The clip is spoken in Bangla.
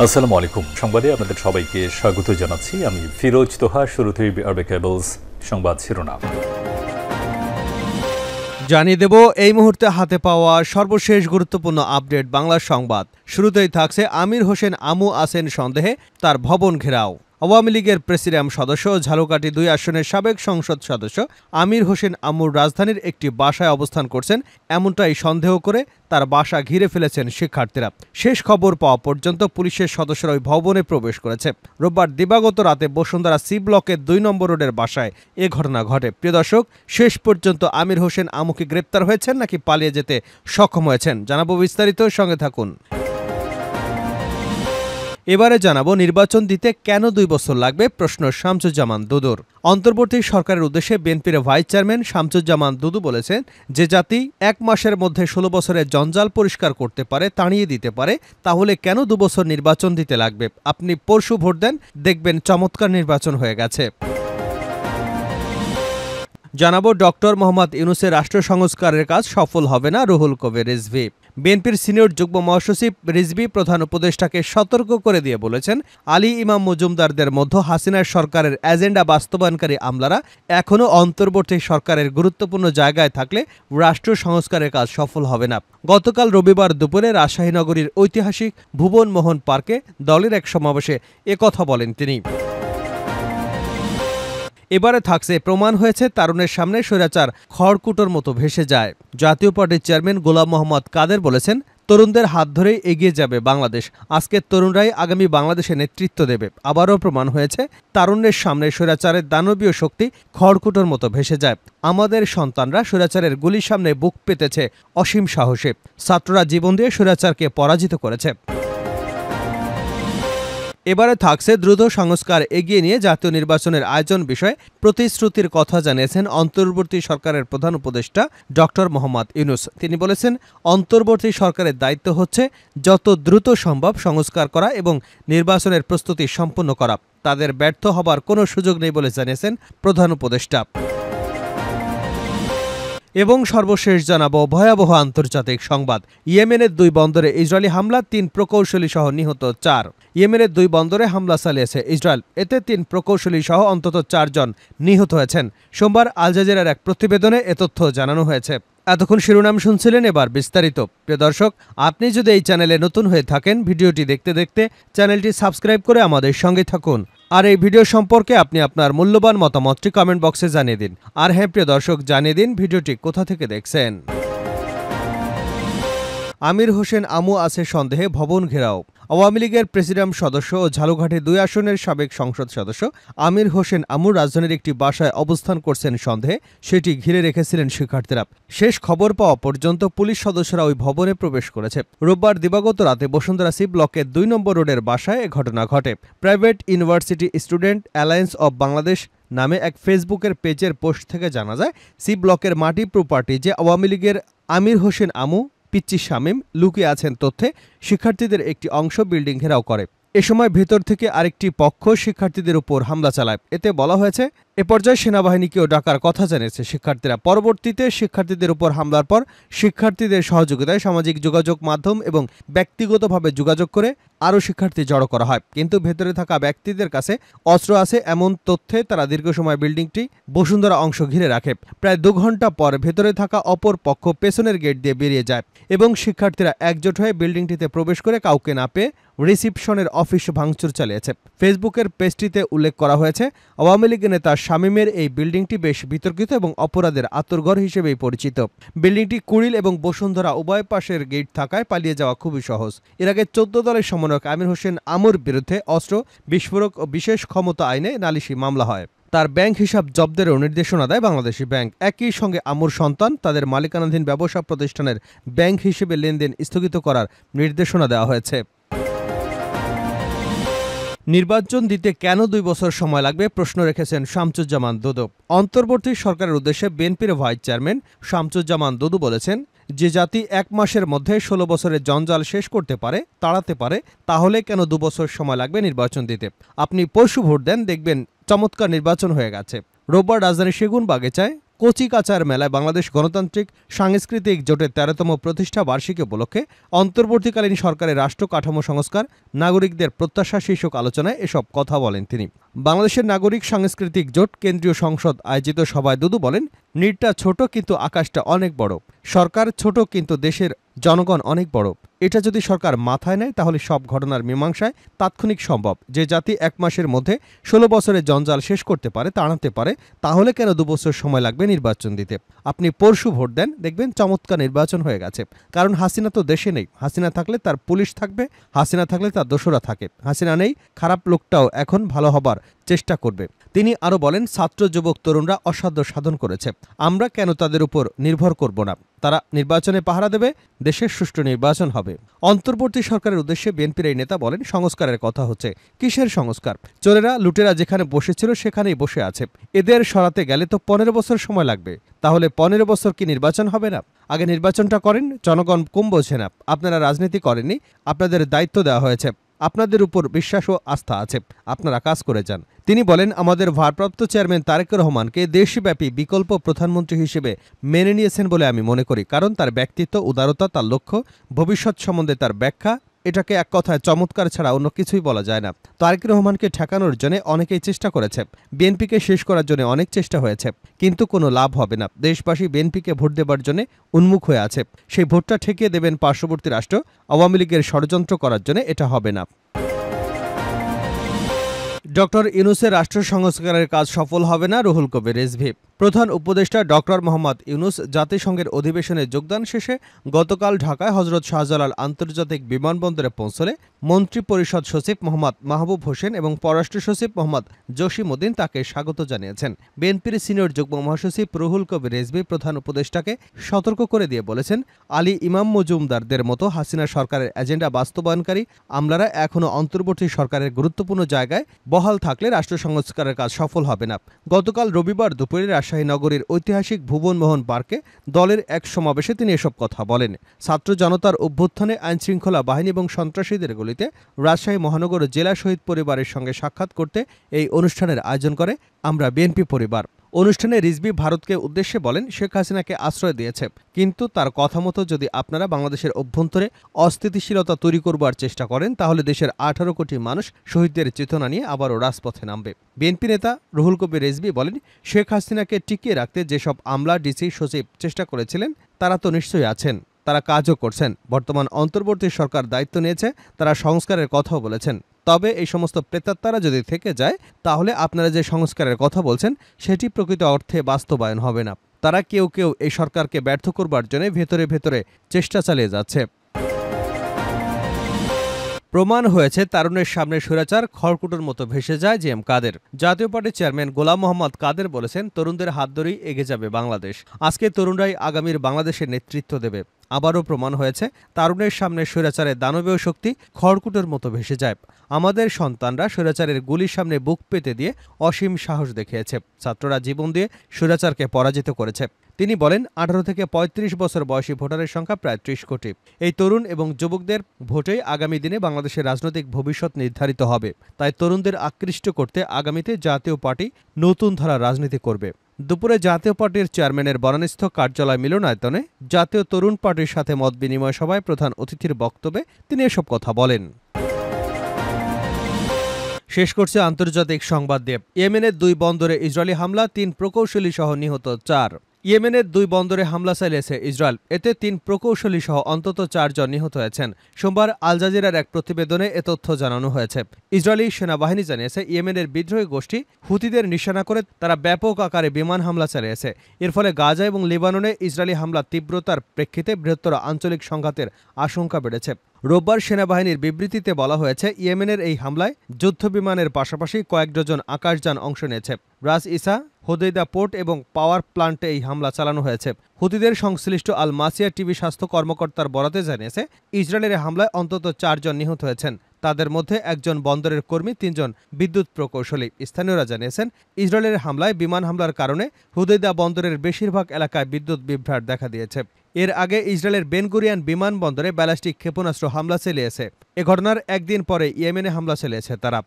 আসসালামু আলাইকুম। সংবাদে আপনাদের সবাইকে স্বাগত জানাচ্ছি। আমি ফিরোজ তোহা। শুরুতেই আরবে কেবলস সংবাদ শিরোনাম জানিয়ে দেব এই মুহূর্তে হাতে পাওয়া সর্বশেষ গুরুত্বপূর্ণ আপডেট বাংলা সংবাদ। শুরুতেই থাকছে আমির হোসেন আমু আছেন সন্দেহে, তার ভবন ঘেরাও। আওয়ামী লীগের প্রেসিডিয়াম সদস্য ঝালকাঠি ২ আসনের সাবেক সংসদ সদস্য আমির হোসেন আমুর রাজধানীর একটি বাসায় অবস্থান করছেন, এমনটাই সন্দেহ করে তার বাসা ঘিরে ফেলেছেন শিক্ষার্থীরা। শেষ খবর পাওয়া পর্যন্ত পুলিশের সদস্যরা ওই ভবনে প্রবেশ করেছে। রোববার দিবাগত রাতে বসুন্ধরা সি ব্লকের ২ নম্বর রোডের বাসায় এ ঘটনা ঘটে। প্রিয় দর্শক, শেষ পর্যন্ত আমির হোসেন আমু কি গ্রেপ্তার হয়েছেন নাকি পালিয়ে যেতে সক্ষম হয়েছেন, জানাবো বিস্তারিত, সঙ্গে থাকুন। এবারে জানাবো নির্বাচন দিতে কেন ২ বছর লাগবে, প্রশ্ন শামসুজ্জামান দুদুর। অন্তর্বর্তী সরকারের উদ্দেশ্যে বিএনপির ভাইস চেয়ারম্যান শামসুজ্জামান দুদু বলেছেন, যে জাতি ১ মাসের মধ্যে ১৬ বছরের জঞ্জাল পরিষ্কার করতে পারে, তাড়িয়ে দিতে পারে, তাহলে কেন ২ বছর নির্বাচন দিতে লাগবে? আপনি পরশু ভোট দেন, দেখবেন চমৎকার নির্বাচন হয়ে গেছে। জানাবো ডক্টর মোহাম্মদ ইউনূসের রাষ্ট্র সংস্কারের কাজ সফল হবে না, রুহুল কবির রিজভী। বিএনপির সিনিয়র যুগ্ম মহাসচিব রিজভী প্রধান উপদেষ্টাকে সতর্ক করে দিয়ে বলেছেন, আলী ইমাম মজুমদারদের মধ্যে হাসিনার সরকারের এজেন্ডা বাস্তবায়নকারী আমলারা এখনও অন্তর্বর্তী সরকারের গুরুত্বপূর্ণ জায়গায় থাকলে রাষ্ট্র সংস্কারের কাজ সফল হবে না। গতকাল রবিবার দুপুরে রাজশাহী নগরীর ঐতিহাসিক ভুবন মোহন পার্কে দলের এক সমাবেশে একথা বলেন তিনি। এবারে থাকছে প্রমাণ হয়েছে তারুণের সামনে স্বৈরাচার খড়কুটোর মতো ভেসে যায়। জাতীয় পার্টির চেয়ারম্যান গোলাম মোহাম্মদ কাদের বলেছেন, তরুণদের হাত ধরেই এগিয়ে যাবে বাংলাদেশ। আজকের তরুণরাই আগামী বাংলাদেশে নেতৃত্ব দেবে। আবারও প্রমাণ হয়েছে তারুণ্যের সামনে স্বৈরাচারের দানবীয় শক্তি খড়কুটোর মতো ভেসে যায়। আমাদের সন্তানরা স্বৈরাচারের গুলির সামনে বুক পেতেছে অসীম সাহসে। ছাত্ররা জীবন দিয়ে স্বৈরাচারকে পরাজিত করেছে। এবারে থাকছে দ্রুত সংস্কার এগিয়ে নিয়ে জাতীয় নির্বাচনের আয়োজন বিষয়ে প্রতিশ্রুতির কথা জানিয়েছেন অন্তর্বর্তী সরকারের প্রধান উপদেষ্টা ডক্টর মোহাম্মদ ইউনূস। তিনি বলেছেন, অন্তর্বর্তী সরকারের দায়িত্ব হচ্ছে যত দ্রুত সম্ভব সংস্কার করা এবং নির্বাচনের প্রস্তুতি সম্পন্ন করা। তাদের ব্যর্থ হবার কোনো সুযোগ নেই বলে জানিয়েছেন প্রধান উপদেষ্টা। এবং সর্বশেষ জানাবো ভয়াবহ আন্তর্জাতিক সংবাদ। ইয়েমেনের 2 বন্দরে ইসরায়েলি হামলা, 3 প্রকৌশলী সহ নিহত 4। ইয়েমেনের 2 বন্দরে হামলা চালিয়েছে ইসরায়েল, এতে 3 প্রকৌশলী সহ অন্তত 4 জন নিহত হয়েছেন। সোমবার আল জাজিরার এক প্রতিবেদনে এ তথ্য জানানো হয়েছে। এতক্ষণ শিরোনাম শুনছিলেন, এবার বিস্তারিত। প্রিয় দর্শক, আপনি যদি এই চ্যানেলে নতুন হয়ে থাকেন, ভিডিওটি দেখতে দেখতে চ্যানেলটি সাবস্ক্রাইব করে আমাদের সঙ্গে থাকুন। আর এই ভিডিও সম্পর্কে আপনি আপনার মূল্যবান মতামতটি কমেন্ট বক্সে জানিয়ে দিন। আর হ্যাঁ প্রিয় দর্শক, জানিয়ে দিন ভিডিওটি কোথা থেকে দেখছেন। আমির হোসেন আমু আছে সন্দেহে, ভবন ঘেরাও। আওয়ামী লীগের প্রেসিডিয়াম সদস্য ও ঝালকাঠি ২ আসনের সাবেক সংসদ সদস্য আমির হোসেন আমু রাজধানীর একটি বাসায় অবস্থান করছেন সন্দেহে, সেটি ঘিরে রেখেছিলেন শিক্ষার্থীরা। শেষ খবর পাওয়া পর্যন্ত পুলিশ সদস্যরা ওই ভবনে প্রবেশ করেছে। রোববার দিবাগত রাতে বসুন্ধরা সি ব্লকের ২ নম্বর রোডের বাসায় এ ঘটনা ঘটে। Private university student alliance of Bangladesh নামে এক ফেসবুকের পেজের পোস্ট থেকে জানা যায়, সি ব্লকের মাটি প্রপার্টি যে আওয়ামী লীগের আমির হোসেন আমু, পিচ্চি শামীম লুকিয়ে আছেন তথ্যে শিক্ষার্থীদের একটি অংশ বিল্ডিং ঘেরাও করে। এ সময় ভেতর থেকে আরেকটি পক্ষ শিক্ষার্থীদের উপর হামলা চালায়। এতে বলা হয়েছে, এ পর্যায়ে সেনাবাহিনীকেও ডাকার কথা জানিয়েছে শিক্ষার্থীরা। পরবর্তীতে শিক্ষার্থীদের উপর হামলার পর শিক্ষার্থীদের সহযোগিতায় সামাজিক যোগাযোগ মাধ্যম এবং ব্যক্তিগতভাবে যোগাযোগ করে আরও শিক্ষার্থী জড়ো করা হয়। কিন্তু ভেতরে থাকা ব্যক্তিদের কাছে অস্ত্র আছে এমন তথ্যে তারা দীর্ঘ সময় বিল্ডিংটি বসুন্ধরা অংশ ঘিরে রাখে। প্রায় 2 ঘন্টা পর ভেতরে থাকা অপর পক্ষ পেছনের গেট দিয়ে বেরিয়ে যায় এবং শিক্ষার্থীরা একজোট হয়ে বিল্ডিংটিতে প্রবেশ করে কাউকে না পেয়ে রিসিপশনের অফিস ভাঙচুর চালিয়েছে। ফেসবুকের পেজটিতে উল্লেখ করা হয়েছে, আওয়ামী লীগ নেতা শামীমের এই বিল্ডিংটি বেশ বিতর্কিত এবং অপরাধের আঁতুড়ঘর হিসেবেই পরিচিত। বিল্ডিংটি কুড়িল এবং বসুন্ধরা উভয় পাশের গেট থাকায় পালিয়ে যাওয়া খুবই সহজ। এর আগে 14 দলের সমন্বয়ক আমির হোসেন আমুর বিরুদ্ধে অস্ত্র, বিস্ফোরক ও বিশেষ ক্ষমতা আইনে নালিশি মামলা হয়। তার ব্যাংক হিসাব জব্দেরও নির্দেশনা দেয় বাংলাদেশি ব্যাংক। একই সঙ্গে আমুর সন্তান তাদের মালিকানাধীন ব্যবসা প্রতিষ্ঠানের ব্যাংক হিসেবে লেনদেন স্থগিত করার নির্দেশনা দেওয়া হয়েছে। নির্বাচন দিতে কেন 2 বছর সময় লাগবে, প্রশ্ন রেখেছেন শামসুজ্জামান দুদু। অন্তর্বর্তী সরকারের উদ্দেশ্যে বিএনপির ভাইস চেয়ারম্যান শামসুজ্জামান দুদু বলেছেন, যে জাতি 1 মাসের মধ্যে 16 বছরের জঞ্জাল শেষ করতে পারে, তাড়াতে পারে, তাহলে কেন 2 বছর সময় লাগবে নির্বাচন দিতে? আপনি পরশু ভোট দেন, দেখবেন চমৎকার নির্বাচন হয়ে গেছে। রোববার রাজধানীর সেগুন বাগিচায় কচিকাচার মেলায় বাংলাদেশ গণতান্ত্রিক সাংস্কৃতিক জোটের ১৩তম প্রতিষ্ঠা বার্ষিকী উপলক্ষে অন্তর্বর্তীকালীন সরকারের রাষ্ট্র কাঠামো সংস্কার নাগরিকদের প্রত্যাশা শীর্ষক আলোচনায় এসব কথা বলেন তিনি। বাংলাদেশের নাগরিক সাংস্কৃতিক জোট কেন্দ্রীয় সংসদ আয়োজিত সভায় দুদু বলেন, নীড়টা ছোট কিন্তু আকাশটা অনেক বড়। সরকার ছোট কিন্তু দেশের জনগণ অনেক বড়। এটা যদি সরকার মাথায় নেয় তাহলে সব ঘটনার মীমাংসায় তাৎক্ষণিক সম্ভব। যে জাতি ১ মাসের মধ্যে ১৬ বছরের জঞ্জাল শেষ করতে পারে, তাড়াতে পারে, তাহলে কেন ২ বছর সময় লাগবে নির্বাচন দিতে? আপনি পরশু ভোট দেন, দেখবেন চমৎকার নির্বাচন হয়ে গেছে। কারণ হাসিনা তো দেশে নেই। হাসিনা থাকলে তার পুলিশ থাকবে, হাসিনা থাকলে তার দোসরা থাকে। হাসিনা নেই, খারাপ লোকটাও এখন ভালো হবার চেষ্টা করবে। তিনি আরও বলেন, ছাত্র যুবক তরুণরা অসাধ্য সাধন করেছে। আমরা কেন তাদের উপর নির্ভর করব না? তারা নির্বাচনে পাহারা দেবে, দেশের সুষ্ঠু নির্বাচন হবে। অন্তর্বর্তী সরকারের উদ্দেশ্যে বিএনপির এই নেতা বলেন, সংস্কারের কথা হচ্ছে। কিসের সংস্কার? চোরেরা লুটেরা যেখানে বসেছিল সেখানেই বসে আছে। এদের সরাতে গেলে তো ১৫ বছর সময় লাগবে। তাহলে ১৫ বছর কি নির্বাচন হবে না? আগে নির্বাচনটা করেন। জনগণ কম বোঝে না। আপনারা রাজনীতি করেননি, আপনাদের দায়িত্ব দেওয়া হয়েছে। আপনাদের উপর বিশ্বাস ও আস্থা আছে, আপনারা কাজ করে যান। তিনি বলেন, আমাদের ভারপ্রাপ্ত চেয়ারম্যান তারেক রহমানকে দেশব্যাপী বিকল্প প্রধানমন্ত্রী হিসেবে মেনে নিয়েছেন বলে আমি মনে করি। কারণ তার ব্যক্তিত্ব, উদারতা, তার লক্ষ্য, ভবিষ্যৎ সম্বন্ধে তার ব্যাখ্যা, এটাকে এক কথায় চমৎকার ছাড়া অন্য কিছুই বলা যায় না। তারেক রহমানকে ঠেকানোর জন্য অনেকেই চেষ্টা করেছে, বিএনপিকে শেষ করার জন্য অনেক চেষ্টা হয়েছে, কিন্তু কোনো লাভ হবে না। দেশবাসী বিএনপিকে ভোট দেবার জন্য উন্মুখ হয়ে আছে। সেই ভোটটা ঠেকিয়ে দেবেন পার্শ্ববর্তী রাষ্ট্র আওয়ামী লীগের ষড়যন্ত্র করার জন্য, এটা হবে না। ডক্টর ইউনূসের রাষ্ট্র সংস্কারের কাজ সফল হবে না, রুহুল কবির রিজভী। প্রধান উপদেষ্টা ডক্টর মোহাম্মদ ইউনূস জাতিসংঘের অধিবেশনে যোগদান শেষে গতকাল ঢাকায় হজরত শাহজালাল আন্তর্জাতিক বিমানবন্দরে পৌঁছলে মন্ত্রিপরিষদ সচিব মোহাম্মদ মাহবুব হোসেন এবং পররাষ্ট্র সচিব মোহাম্মদ জসিমউদ্দিন তাকে স্বাগত জানিয়েছেন। বিএনপির সিনিয়র যুগ্ম মহাসচিব রুহুল কবির রিজভী প্রধান উপদেষ্টাকে সতর্ক করে দিয়ে বলেছেন, আলী ইমাম মজুমদারদের মতো হাসিনা সরকারের এজেন্ডা বাস্তবায়নকারী আমলারা এখনও অন্তর্বর্তী সরকারের গুরুত্বপূর্ণ জায়গায় বহাল থাকলে রাষ্ট্র সংস্কারের কাজ সফল হবে না। গতকাল রবিবার দুপুরে রাজশাহী নগরীর ঐতিহাসিক ভুবনমোহন পার্কে দলের এক সমাবেশে তিনি এসব কথা বলেন। ছাত্র জনতার অভ্যুত্থানে আইনশৃঙ্খলা বাহিনী এবং সন্ত্রাসীদের গুলিতে রাজশাহী মহানগর জেলা শহীদ পরিবারের সঙ্গে সাক্ষাৎ করতে এই অনুষ্ঠানের আয়োজন করে আমরা বিএনপি পরিবার। অনুষ্ঠানে রিজভী ভারতকে উদ্দেশ্যে বলেন, শেখ হাসিনাকে আশ্রয় দিয়েছে, কিন্তু তার কথা মতো যদি আপনারা বাংলাদেশের অভ্যন্তরে অস্থিতিশীলতা তৈরি করবার চেষ্টা করেন তাহলে দেশের ১৮ কোটি মানুষ শহীদদের চেতনা নিয়ে আবারও রাজপথে নামবে। বিএনপি নেতা রুহুল কবির রিজভী বলেন, শেখ হাসিনাকে টিকিয়ে রাখতে যেসব আমলা, ডিসি, সচিব চেষ্টা করেছিলেন তারা তো নিশ্চয়ই আছেন, তারা কাজও করছেন। বর্তমান অন্তর্বর্তী সরকার দায়িত্ব নিয়েছে, তারা সংস্কারের কথাও বলেছেন। তবে এই সমস্ত প্রেতাত্মারা যদি থেকে যায় তাহলে আপনারা যে সংস্কারের কথা বলছেন সেটি প্রকৃত অর্থে বাস্তবায়ন হবে না। তারা কেউ কেউ এই সরকারকে ব্যর্থ করবার জন্য ভেতরে ভেতরে চেষ্টা চালিয়ে যাচ্ছে। প্রমাণ হয়েছে, তারুণের সামনে স্বৈরাচার খড়কুটোর মতো ভেসে যায় জি.এম. কাদের। জাতীয় পার্টির চেয়ারম্যান গোলাম মোহাম্মদ কাদের বলেছেন, তরুণদের হাত ধরেই এগিয়ে যাবে বাংলাদেশ। আজকে তরুণরাই আগামীর বাংলাদেশের নেতৃত্ব দেবে। আবারও প্রমাণ হয়েছে, তারুণের সামনে স্বৈরাচারের দানবীয় শক্তি খড়কুটোর মতো ভেসে যায়। আমাদের সন্তানরা স্বৈরাচারের গুলির সামনে বুক পেতে দিয়ে অসীম সাহস দেখিয়েছে। ছাত্ররা জীবন দিয়ে স্বৈরাচারকে পরাজিত করেছে। তিনি বলেন, ১৮ থেকে ৩৫ বছর বয়সী ভোটারের সংখ্যা প্রায় ৩০ কোটি। এই তরুণ এবং যুবকদের ভোটেই আগামী দিনে বাংলাদেশের রাজনৈতিক ভবিষ্যৎ নির্ধারিত হবে। তাই তরুণদের আকৃষ্ট করতে আগামীতে জাতীয় পার্টি নতুন ধারার রাজনীতি করবে। দুপুরে জাতীয় পার্টির চেয়ারম্যানের বনানীস্থ কার্যালয় মিলনায়তনে জাতীয় তরুণ পার্টির সাথে মত বিনিময় সভায় প্রধান অতিথির বক্তব্যে তিনি এসব কথা বলেন। শেষ করছে আন্তর্জাতিক সংবাদ দিয়ে। ইয়েমেনের ২ বন্দরে ইসরায়েলি হামলা, ৩ প্রকৌশলী সহ নিহত ৪। ইয়েমেনের 2 বন্দরে হামলা চালিয়েছে ইসরায়েল। এতে 3 প্রকৌশলী সহ অন্তত 4 জন নিহত হয়েছেন। সোমবার আল জাজিরার এক প্রতিবেদনে এ তথ্য জানানো হয়েছে। ইসরায়েলি সেনাবাহিনী জানিয়েছে, ইয়েমেনের বিদ্রোহী গোষ্ঠী হুতিদের নিশানা করে তারা ব্যাপক আকারে বিমান হামলা চালিয়েছে। এর ফলে গাজা এবং লেবাননে ইসরায়েলি হামলার তীব্রতার প্রেক্ষিতে বৃহত্তর আঞ্চলিক সংঘাতের আশঙ্কা বেড়েছে। রোববার সেনাবাহিনীর বিবৃতিতে বলা হয়েছে, ইয়েমেনের এই হামলায় যুদ্ধবিমানের পাশাপাশি কয়েক ডজন আকাশযান অংশ নিয়েছে। রাস ইসা, হোদেইদা পোর্ট এবং পাওয়ার প্লান্টে এই হামলা চালানো হয়েছে। হুতিদের সংশ্লিষ্ট আল মাসিয়া টিভি স্বাস্থ্য কর্মকর্তার বরাতে জানিয়েছে, ইসরায়েলের হামলায় অন্তত 4 জন নিহত হয়েছেন। তাদের মধ্যে একজন বন্দরের কর্মী, 3 জন বিদ্যুৎ প্রকৌশলী। স্থানীয়রা জানিয়েছেন, ইসরায়েলের হামলায় বিমান হামলার কারণে হুদেইদা বন্দরের বেশিরভাগ এলাকায় বিদ্যুৎ বিভ্রাট দেখা দিয়েছে। এর আগে ইসরায়েলের বেন গুরিয়ন বিমানবন্দরে ব্যালিস্টিক ক্ষেপণাস্ত্র হামলা চালিয়েছে। এ ঘটনার একদিন পরে ইয়েমেনে হামলা চালিয়েছে তারা।